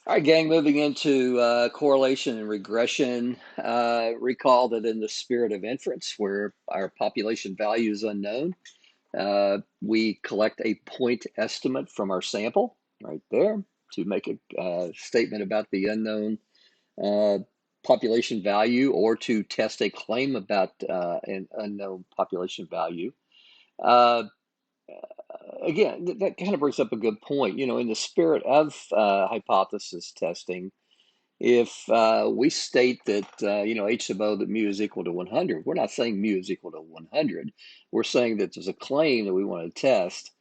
All right, gang, moving into correlation and regression. Recall that in the spirit of inference, where our population value is unknown, we collect a point estimate from our sample right there to make a statement about the unknown uh, population value or to test a claim about an unknown population value. Uh, Again, that kind of brings up a good point. You know, in the spirit of hypothesis testing, if we state that, H sub O, that mu is equal to 100, we're not saying mu is equal to 100. We're saying that there's a claim that we want to test,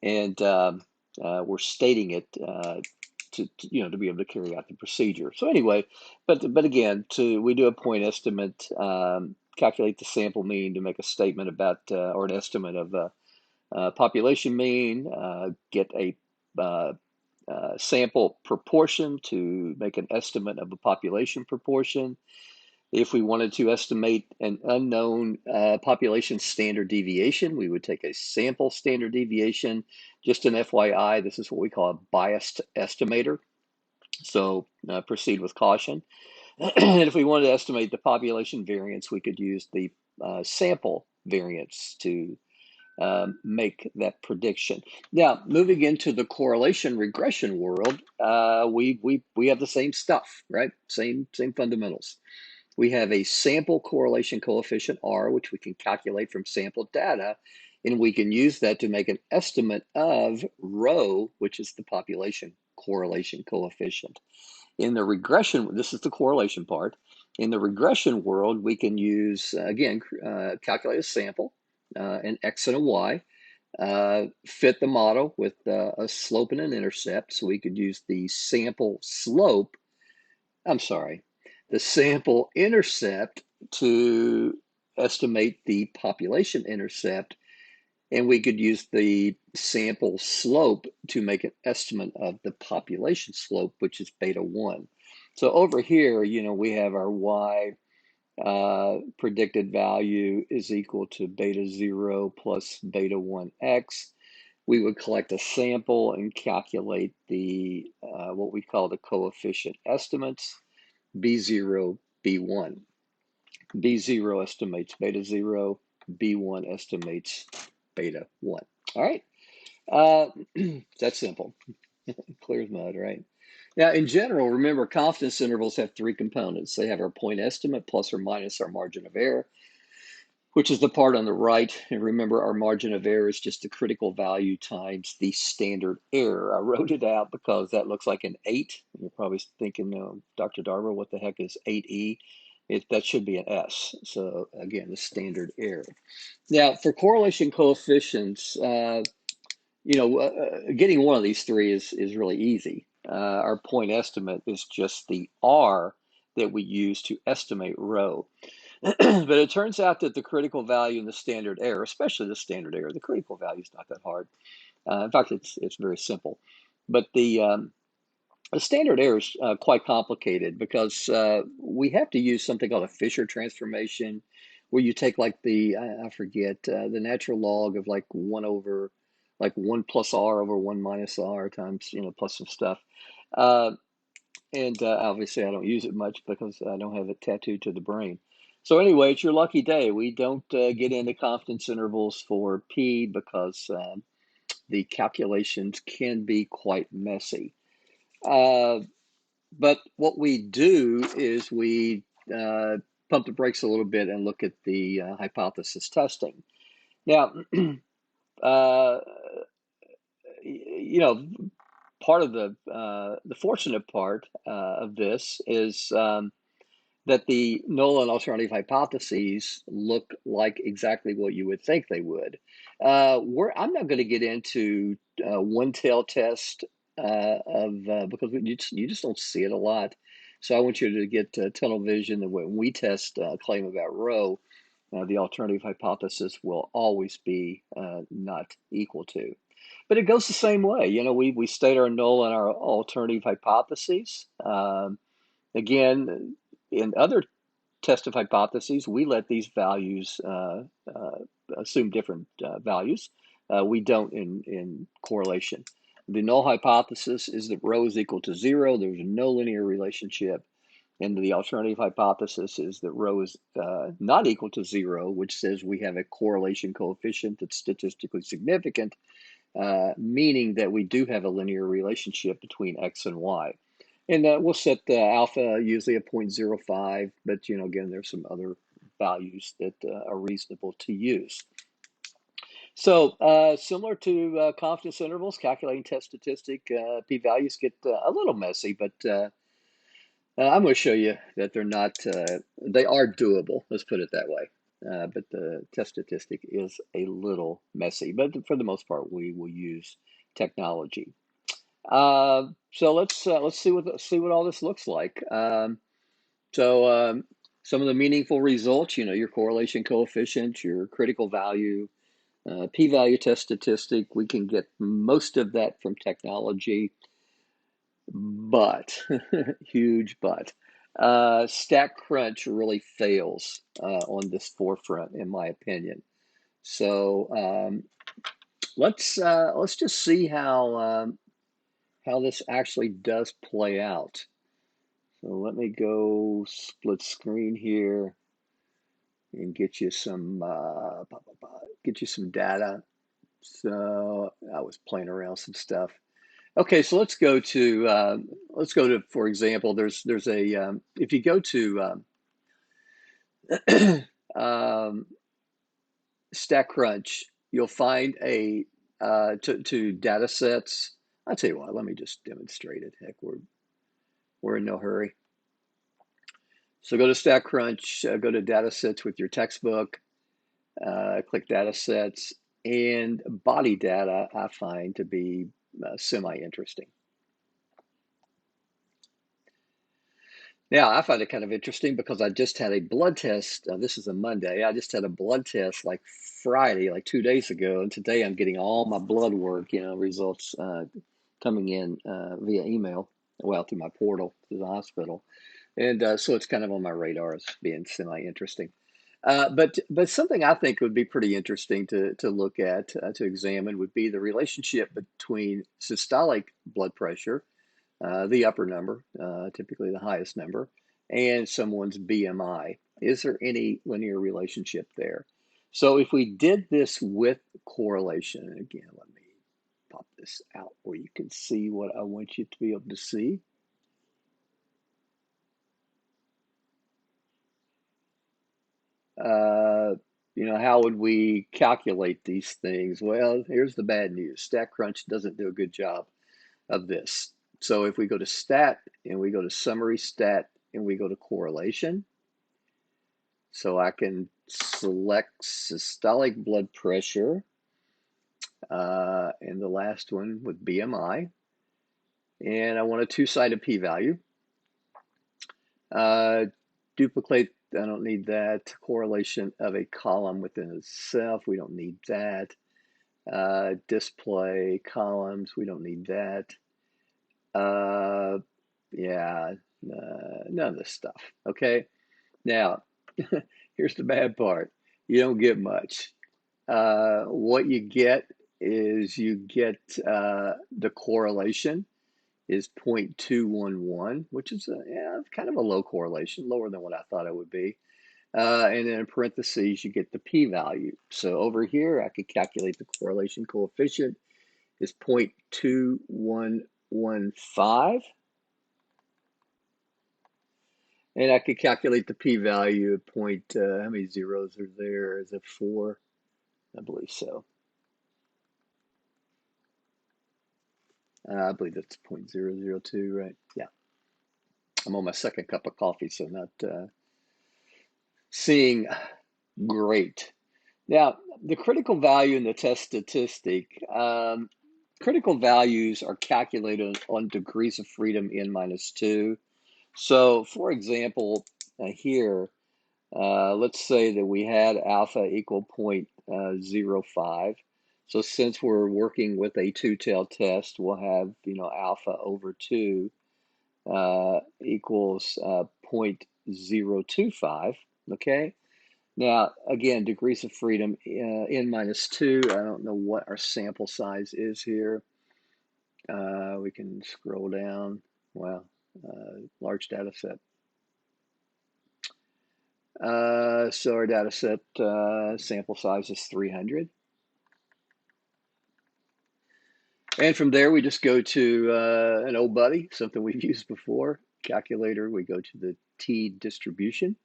and we're stating it to be able to carry out the procedure. So anyway, but again, we do a point estimate, calculate the sample mean to make a statement about or an estimate of population mean, get a uh, sample proportion to make an estimate of a population proportion. If we wanted to estimate an unknown population standard deviation, we would take a sample standard deviation. Just an FYI, this is what we call a biased estimator. So proceed with caution. And if we wanted to estimate the population variance, we could use the sample variance to make that prediction. Now, moving into the correlation regression world, we have the same stuff, right? Same fundamentals. We have a sample correlation coefficient R, which we can calculate from sample data, and we can use that to make an estimate of rho, which is the population correlation coefficient. In the regression, this is the correlation part. In the regression world, we can use, again, calculate a sample, an X and a Y, fit the model with a slope and an intercept. So we could use the sample slope, I'm sorry, the sample intercept to estimate the population intercept. And we could use the sample slope to make an estimate of the population slope, which is beta 1. So over here, we have our Y predicted value is equal to beta 0 plus beta 1x. We would collect a sample and calculate the what we call the coefficient estimates, B0, B1. B0 estimates beta 0, B1 estimates beta 1. All right, that's simple. Clear as mud, right? Now, in general, remember, confidence intervals have three components. They have our point estimate plus or minus our margin of error, which is the part on the right. And remember, our margin of error is just the critical value times the standard error. I wrote it out because that looks like an 8. You're probably thinking, Dr. Darver, what the heck is 8E? That should be an S. So again, the standard error. Now, for correlation coefficients, getting one of these three is really easy. Our point estimate is just the R that we use to estimate rho. But it turns out that the critical value and the standard error, especially the standard error, the critical value is not that hard. In fact, it's very simple. But the standard error is quite complicated because we have to use something called a Fisher transformation, where you take like I forget, the natural log of like 1 over, like 1 plus R over 1 minus R times, plus some stuff. And obviously I don't use it much because I don't have it tattooed to the brain. So anyway, it's your lucky day. We don't get into confidence intervals for P because the calculations can be quite messy. But what we do is we pump the brakes a little bit and look at the hypothesis testing. Now, uh, part of the fortunate part of this is that the null and alternative hypotheses look like exactly what you would think they would. I'm not going to get into one-tail test because you just don't see it a lot. So I want you to get tunnel vision. And when we test a claim about rho, the alternative hypothesis will always be not equal to. But it goes the same way. We state our null and our alternative hypotheses. Again, in other test of hypotheses, we let these values assume different values. We don't in correlation. The null hypothesis is that rho is equal to 0. There's no linear relationship. And the alternative hypothesis is that rho is not equal to 0, which says we have a correlation coefficient that's statistically significant, meaning that we do have a linear relationship between x and y. And we'll set alpha usually at 0.05, but again, there's some other values that are reasonable to use. So similar to confidence intervals, calculating test statistic, p-values get a little messy, but I'm going to show you that they're not, they are doable, let's put it that way. But the test statistic is a little messy, but for the most part, we will use technology. So let's see what all this looks like. Some of the meaningful results, your correlation coefficient, your critical value, p-value test statistic, we can get most of that from technology, but, huge but, StatCrunch really fails on this forefront, in my opinion. So let's just see how this actually does play out. So let me go split screen here and get you some data. So I was playing around some stuff. Okay, so let's go to for example, there's a if you go to StatCrunch, you'll find a to data sets. I'll tell you what, let me just demonstrate it. Heck, we're in no hurry. So go to StatCrunch, go to data sets with your textbook, click data sets, and body data I find to be semi-interesting. Now, I find it kind of interesting because I just had a blood test. This is a Monday. I just had a blood test like Friday, like 2 days ago. And today I'm getting all my blood work, results coming in via email, well, through my portal to the hospital. And so it's kind of on my radar as being semi-interesting. But something I think would be pretty interesting to look at, to examine, would be the relationship between systolic blood pressure, the upper number, typically the highest number, and someone's BMI. Is there any linear relationship there? So if we did this with correlation, and again, let me pop this out where you can see what I want you to be able to see. How would we calculate these things? Well, here's the bad news. StatCrunch doesn't do a good job of this. So if we go to stat and we go to summary stat and we go to correlation, so I can select systolic blood pressure and the last one with BMI, and I want a two-sided p-value. Duplicate, I don't need that. Correlation of a column within itself, we don't need that. Display columns, we don't need that. Yeah, none of this stuff. Okay, now here's the bad part. You don't get much. What you get is the correlation is 0.211, which is kind of a low correlation, lower than what I thought it would be. And then in parentheses, you get the p-value. So over here, I could calculate the correlation coefficient is 0.2115. And I could calculate the p-value at how many zeros are there? Is it 4? I believe so. I believe that's 0.002, right? Yeah. I'm on my second cup of coffee, so not seeing great. Now, the critical value in the test statistic, critical values are calculated on degrees of freedom n-2. So, for example, here, let's say that we had alpha equal 0.05. So since we're working with a two-tailed test, we'll have, alpha over 2 equals 0.025, okay? Now, again, degrees of freedom, n-2, I don't know what our sample size is here. We can scroll down. Wow, large data set. So our data set sample size is 300. And from there, we just go to an old buddy, something we've used before, calculator. We go to the t distribution.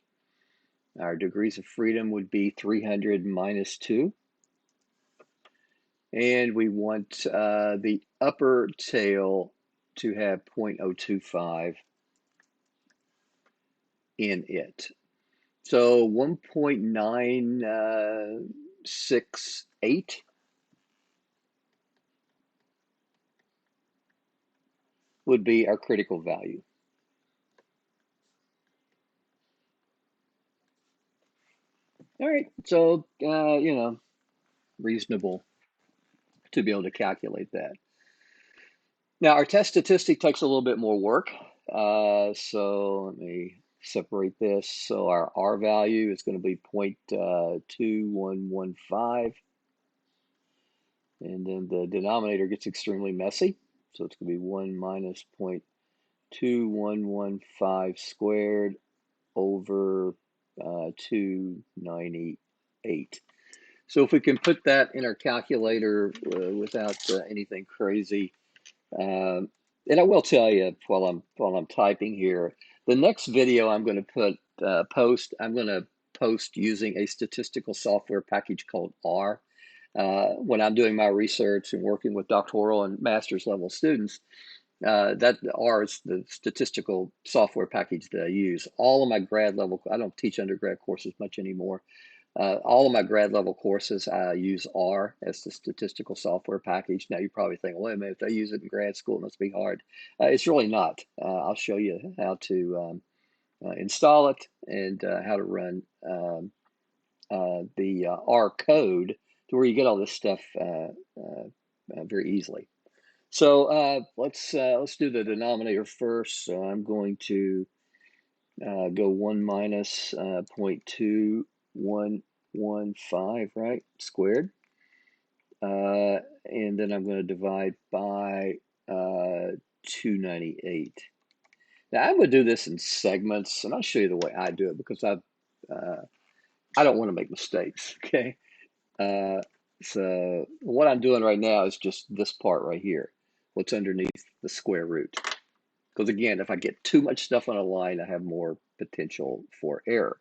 Our degrees of freedom would be 300 minus 2. And we want the upper tail to have 0.025 in it. So 1.968 would be our critical value. All right, so, you know, reasonable to be able to calculate that. Now, our test statistic takes a little bit more work. So let me separate this. So our R value is going to be 0.2115. And then the denominator gets extremely messy. So it's going to be 1 minus 0.2115 squared over 298. So if we can put that in our calculator without anything crazy, and I will tell you while I'm typing here, the next video I'm going to post using a statistical software package called R. When I'm doing my research and working with doctoral and master's level students, that R is the statistical software package that I use. All of my grad level, I don't teach undergrad courses much anymore. All of my grad level courses, I use R as the statistical software package. Now, you probably think, wait a minute, if they use it in grad school, it must be hard. It's really not. I'll show you how to install it and how to run the R code to where you get all this stuff very easily. So let's do the denominator first. So I'm going to go 1 minus 0.2115, right, squared. And then I'm going to divide by 298. Now I'm going to do this in segments, and I'll show you the way I do it because I don't want to make mistakes, okay? So what I'm doing right now is just this part right here, what's underneath the square root. Because again, if I get too much stuff on a line, I have more potential for error.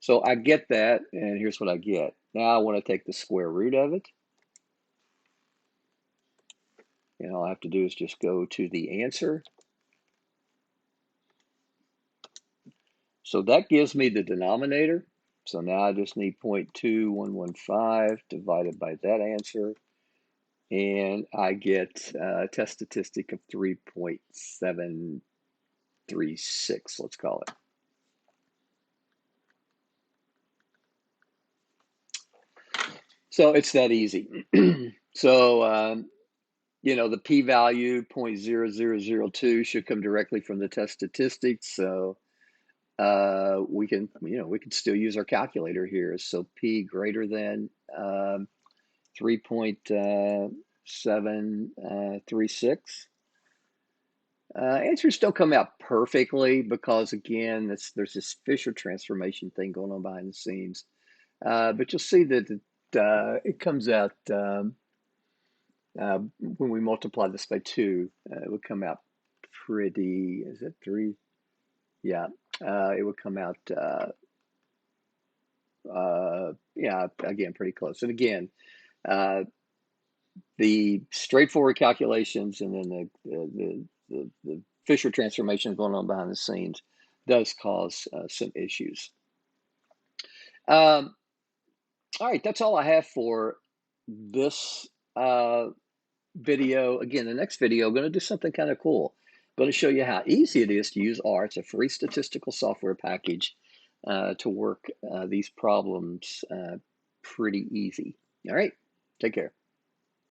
So I get that, and here's what I get. Now I want to take the square root of it. And all I have to do is just go to the answer. So that gives me the denominator. So now I just need 0.2115 divided by that answer. And I get a test statistic of 3.736, let's call it. So it's that easy. So, you know, the p-value 0.0002 should come directly from the test statistics. So we can still use our calculator here. So p greater than 3.736. Answers don't come out perfectly because, again, there's this Fisher transformation thing going on behind the scenes. But you'll see that it comes out when we multiply this by 2, it would come out pretty, is it 3? Yeah, it would come out, yeah, again, pretty close. And again, the straightforward calculations and then the Fisher transformation going on behind the scenes does cause some issues. All right, that's all I have for this video. Again, the next video, I'm going to do something kind of cool. I'm going to show you how easy it is to use R. It's a free statistical software package to work these problems pretty easy. All right, take care.